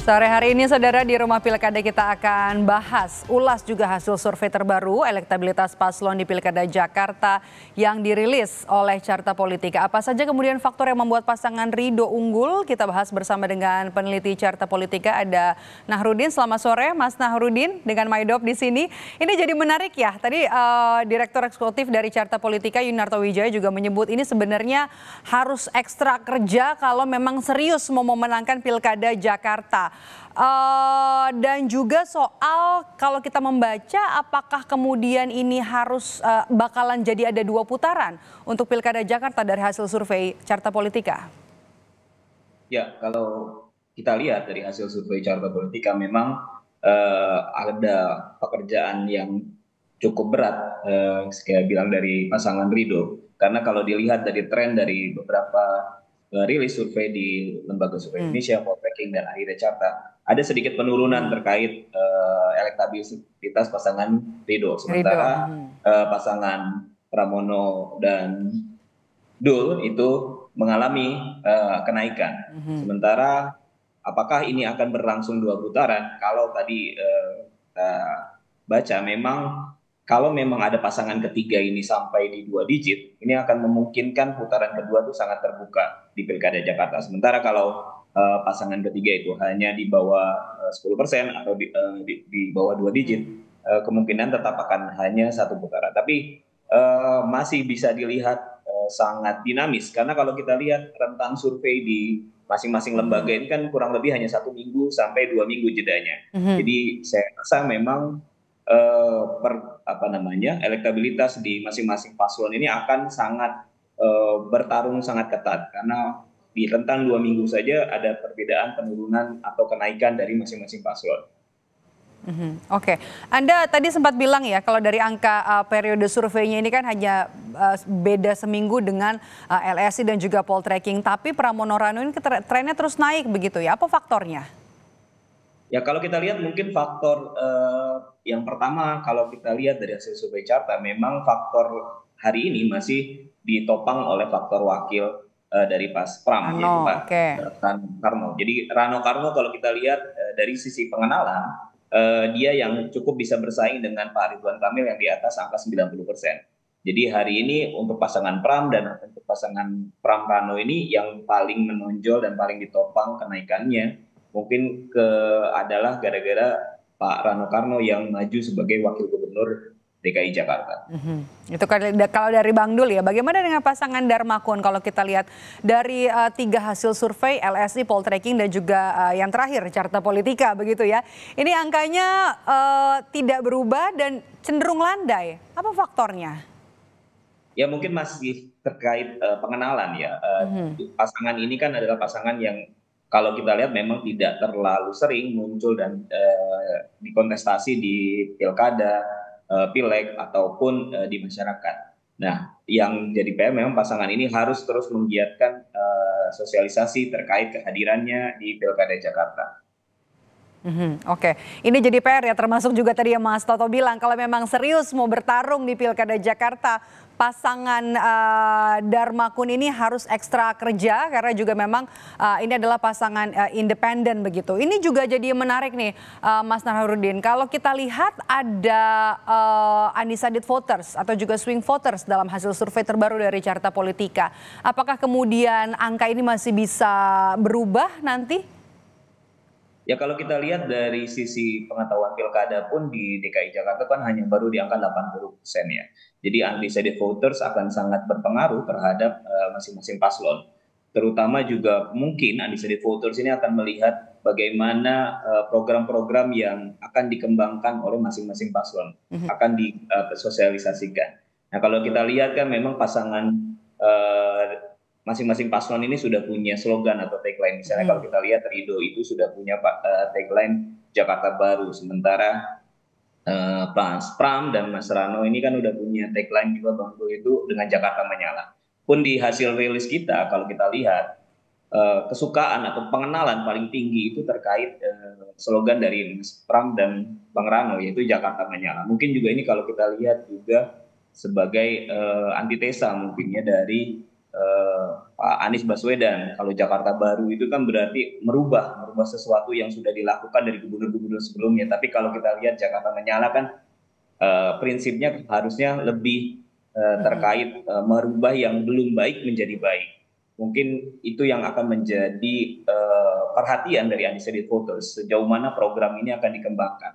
Sore hari ini saudara di Rumah Pilkada kita akan ulas juga hasil survei terbaru elektabilitas paslon di Pilkada Jakarta yang dirilis oleh Carta Politika. Apa saja kemudian faktor yang membuat pasangan Ridho unggul? Kita bahas bersama dengan peneliti Carta Politika ada Nahrudin. Selamat sore Mas Nahrudin dengan Maidop di sini. Ini jadi menarik ya. Tadi Direktur Eksekutif dari Carta Politika Yunarto Wijaya juga menyebut ini sebenarnya harus ekstra kerja kalau memang serius mau memenangkan Pilkada Jakarta. Dan juga soal kalau kita membaca apakah kemudian ini harus bakalan jadi ada 2 putaran untuk Pilkada Jakarta dari hasil survei Carta Politika? Ya, kalau kita lihat dari hasil survei Carta Politika memang ada pekerjaan yang cukup berat, saya bilang dari pasangan Ridho. Karena kalau dilihat dari tren dari beberapa rilis survei di Lembaga Survei Indonesia, Poltreking, dan akhirnya Carta, ada sedikit penurunan terkait elektabilitas pasangan Ridho. Sementara pasangan Pramono dan Dul itu mengalami kenaikan. Sementara apakah ini akan berlangsung 2 putaran? Kalau tadi kita baca memang kalau memang ada pasangan ketiga ini sampai di 2 digit, ini akan memungkinkan putaran kedua itu sangat terbuka di Pilkada Jakarta. Sementara kalau pasangan ketiga itu hanya di bawah 10% atau di bawah 2 digit, kemungkinan tetap akan hanya 1 putaran. Tapi masih bisa dilihat sangat dinamis, karena kalau kita lihat rentang survei di masing-masing lembaga ini kan kurang lebih hanya 1 minggu sampai 2 minggu jedanya. Jadi saya rasa memang elektabilitas di masing-masing paslon ini akan sangat bertarung sangat ketat, karena di rentang 2 minggu saja ada perbedaan penurunan atau kenaikan dari masing-masing paslon. Oke, Anda tadi sempat bilang ya kalau dari angka periode surveinya ini kan hanya beda seminggu dengan LSI dan juga Poltreking, tapi Pramono Ranu ini trennya terus naik begitu ya, apa faktornya? Ya, kalau kita lihat mungkin faktor yang pertama, kalau kita lihat dari hasil survei Carta, memang faktor hari ini masih ditopang oleh faktor wakil dari Pas Pram, yaitu Pak Rano Karno. Jadi Rano Karno kalau kita lihat dari sisi pengenalan, dia yang cukup bisa bersaing dengan Pak Ridwan Kamil yang di atas angka 90%. Jadi hari ini untuk pasangan Pram dan untuk pasangan Pram Rano ini yang paling menonjol dan paling ditopang kenaikannya mungkin adalah gara-gara Pak Rano Karno yang maju sebagai Wakil Gubernur DKI Jakarta. Itu kalau dari Bang Dul ya, bagaimana dengan pasangan Darmakun kalau kita lihat dari 3 hasil survei LSI, Poltreking, dan juga yang terakhir Carta Politika begitu ya. Ini angkanya tidak berubah dan cenderung landai. Apa faktornya? Ya mungkin masih terkait pengenalan ya. Pasangan ini kan adalah pasangan yang kalau kita lihat memang tidak terlalu sering muncul dan dikontestasi di pilkada, pileg ataupun di masyarakat. Nah, yang jadi PR memang pasangan ini harus terus menggiatkan sosialisasi terkait kehadirannya di Pilkada Jakarta. Oke, ini jadi PR ya, termasuk juga tadi yang Mas Toto bilang kalau memang serius mau bertarung di Pilkada Jakarta, pasangan Darmakun ini harus ekstra kerja karena juga memang ini adalah pasangan independen begitu. Ini juga jadi menarik nih Mas Nahrudin, kalau kita lihat ada undecided voters atau juga swing voters dalam hasil survei terbaru dari Carta Politika. Apakah kemudian angka ini masih bisa berubah nanti? Ya kalau kita lihat dari sisi pengetahuan pilkada pun di DKI Jakarta kan hanya baru di angka 80% ya. Jadi undecided voters akan sangat berpengaruh terhadap masing-masing paslon. Terutama juga mungkin undecided voters ini akan melihat bagaimana program-program yang akan dikembangkan oleh masing-masing paslon, akan disosialisasikan. Nah kalau kita lihat kan memang pasangan masing-masing paslon ini sudah punya slogan atau tagline. Misalnya kalau kita lihat Ridho itu sudah punya tagline Jakarta Baru, sementara Mas Pram dan Mas Rano ini kan udah punya tagline juga Bang Dul itu dengan Jakarta Menyala. Pun di hasil rilis kita kalau kita lihat kesukaan atau pengenalan paling tinggi itu terkait slogan dari Mas Pram dan Bang Rano yaitu Jakarta Menyala. Mungkin juga ini kalau kita lihat juga sebagai antitesa mungkinnya dari Pak Anies Baswedan. Kalau Jakarta Baru itu kan berarti merubah sesuatu yang sudah dilakukan dari gubernur-gubernur sebelumnya. Tapi kalau kita lihat Jakarta Menyala kan prinsipnya harusnya lebih terkait merubah yang belum baik menjadi baik. Mungkin itu yang akan menjadi perhatian dari undecided voters, sejauh mana program ini akan dikembangkan.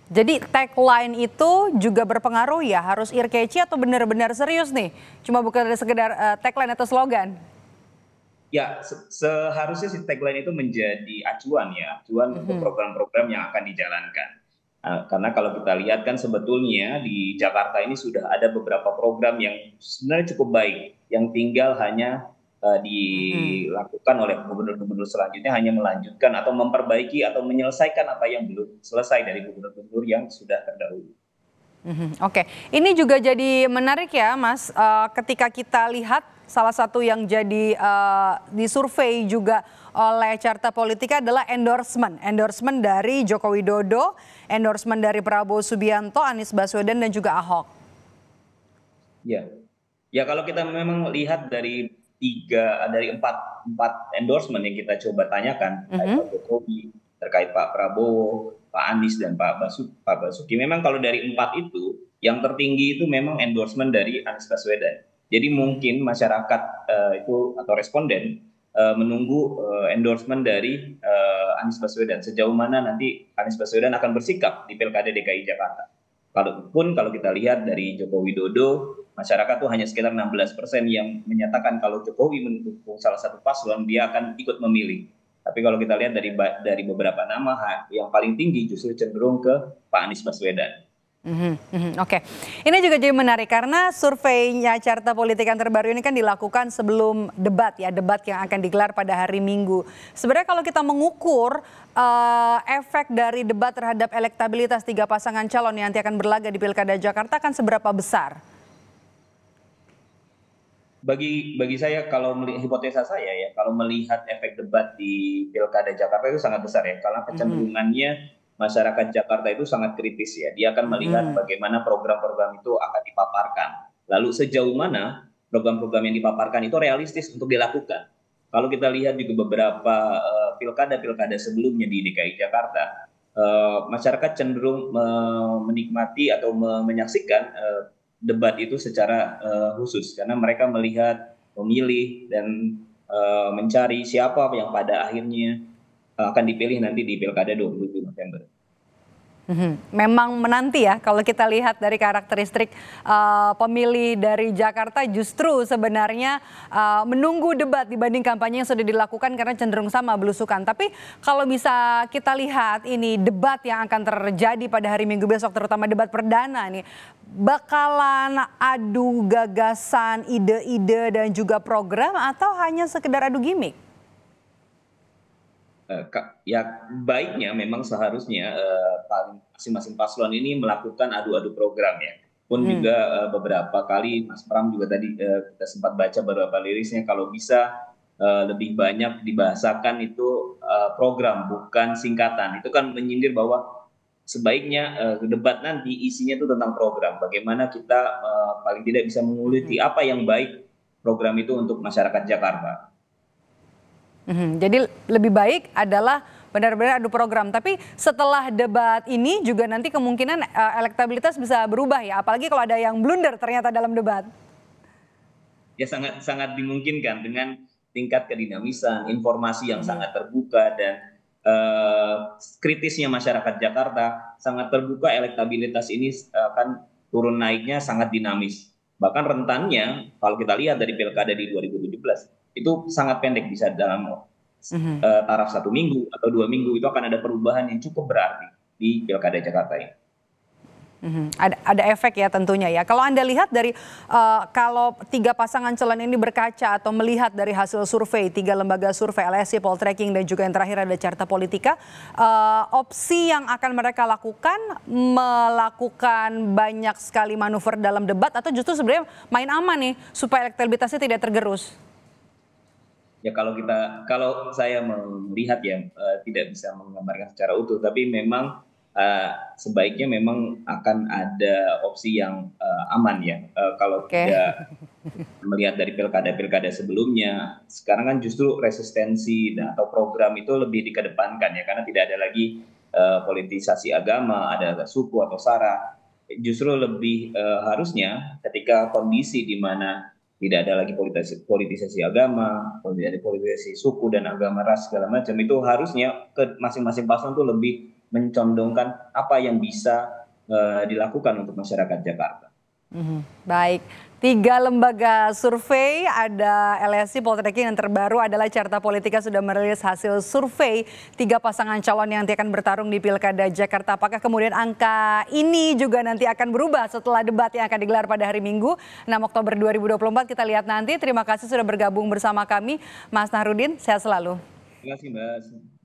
Jadi tagline itu juga berpengaruh ya, harus ear catchy atau benar-benar serius nih? Cuma bukan sekedar tagline atau slogan? Ya, seharusnya si tagline itu menjadi acuan ya, acuan untuk program-program yang akan dijalankan. Karena kalau kita lihat kan sebetulnya di Jakarta ini sudah ada beberapa program yang sebenarnya cukup baik, yang tinggal hanya dilakukan oleh gubernur-gubernur selanjutnya, hanya melanjutkan atau memperbaiki atau menyelesaikan apa yang belum selesai dari gubernur-gubernur yang sudah terdahulu. Oke, ini juga jadi menarik ya Mas, ketika kita lihat salah satu yang jadi disurvei juga oleh Carta Politika adalah endorsement dari Joko Widodo, endorsement dari Prabowo Subianto, Anies Baswedan dan juga Ahok. Ya, ya kalau kita memang lihat dari empat endorsement yang kita coba tanyakan, terkait Pak Jokowi, terkait Pak Prabowo, Pak Anies dan Pak Basuki. Memang kalau dari empat itu, yang tertinggi itu memang endorsement dari Anies Baswedan. Jadi mungkin masyarakat itu atau responden menunggu endorsement dari Anies Baswedan. Sejauh mana nanti Anies Baswedan akan bersikap di Pilkada DKI Jakarta. Kalau kita lihat dari Joko Widodo, masyarakat tuh hanya sekitar 16% yang menyatakan kalau Jokowi mendukung salah satu paslon, dia akan ikut memilih. Tapi kalau kita lihat dari beberapa nama, yang paling tinggi justru cenderung ke Pak Anies Baswedan. Oke, ini juga jadi menarik karena surveinya Carta Politika yang terbaru ini kan dilakukan sebelum debat ya, debat yang akan digelar pada hari Minggu. Sebenarnya kalau kita mengukur efek dari debat terhadap elektabilitas tiga pasangan calon yang nanti akan berlaga di Pilkada Jakarta akan seberapa besar? Bagi saya, kalau hipotesa saya ya, kalau melihat efek debat di Pilkada Jakarta itu sangat besar ya, karena kecenderungannya masyarakat Jakarta itu sangat kritis ya. Dia akan melihat bagaimana program-program itu akan dipaparkan. Lalu sejauh mana program-program yang dipaparkan itu realistis untuk dilakukan. Kalau kita lihat juga beberapa pilkada-pilkada sebelumnya di DKI Jakarta, masyarakat cenderung menikmati atau menyaksikan debat itu secara khusus, karena mereka melihat, memilih, dan mencari siapa yang pada akhirnya akan dipilih nanti di Pilkada 27 November. Memang menanti ya, kalau kita lihat dari karakteristik pemilih dari Jakarta justru sebenarnya menunggu debat dibanding kampanye yang sudah dilakukan karena cenderung sama belusukan. Tapi kalau bisa kita lihat ini debat yang akan terjadi pada hari Minggu besok, terutama debat perdana nih, bakalan adu gagasan, ide-ide dan juga program atau hanya sekedar adu gimmick? Ya baiknya memang seharusnya masing-masing paslon ini melakukan adu-adu program ya. Pun juga beberapa kali Mas Pram juga tadi kita sempat baca beberapa lirisnya, kalau bisa lebih banyak dibahasakan itu program bukan singkatan. Itu kan menyindir bahwa sebaiknya debat nanti isinya itu tentang program. Bagaimana kita paling tidak bisa menguliti apa yang baik program itu untuk masyarakat Jakarta. Jadi lebih baik adalah benar-benar adu program. Tapi setelah debat ini juga nanti kemungkinan elektabilitas bisa berubah ya. Apalagi kalau ada yang blunder ternyata dalam debat. Ya sangat dimungkinkan dengan tingkat kedinamisan, informasi yang sangat terbuka, dan kritisnya masyarakat Jakarta sangat terbuka. Elektabilitas ini akan turun naiknya sangat dinamis. Bahkan rentannya kalau kita lihat dari Pilkada di 2017 itu sangat pendek, bisa dalam taraf 1 minggu atau 2 minggu itu akan ada perubahan yang cukup berarti di Pilkada Jakarta ini. Ada efek ya tentunya ya. Kalau Anda lihat dari kalau tiga pasangan calon ini berkaca atau melihat dari hasil survei, 3 lembaga survei LSI, Poltreking dan juga yang terakhir ada Carta Politika, opsi yang akan mereka lakukan melakukan banyak sekali manuver dalam debat atau justru sebenarnya main aman nih supaya elektabilitasnya tidak tergerus? Ya kalau saya melihat ya, tidak bisa menggambarkan secara utuh, tapi memang sebaiknya memang akan ada opsi yang aman ya. Kalau tidak melihat dari pilkada-pilkada sebelumnya, sekarang kan justru resistensi atau program itu lebih dikedepankan ya, karena tidak ada lagi politisasi agama, ada suku atau sara. Justru lebih harusnya ketika kondisi di mana tidak ada lagi politisasi agama, tidak ada politisasi suku dan agama, ras segala macam, itu harusnya ke masing-masing paslon itu lebih mencondongkan apa yang bisa dilakukan untuk masyarakat Jakarta. Baik, 3 lembaga survei, ada LSI, Poltreking, yang terbaru adalah Carta Politika sudah merilis hasil survei 3 pasangan calon yang nanti akan bertarung di Pilkada Jakarta. Apakah kemudian angka ini juga nanti akan berubah setelah debat yang akan digelar pada hari Minggu 6 Oktober 2024? Kita lihat nanti. Terima kasih sudah bergabung bersama kami, Mas Nahrudin. Sehat selalu. Terima kasih, Mbak.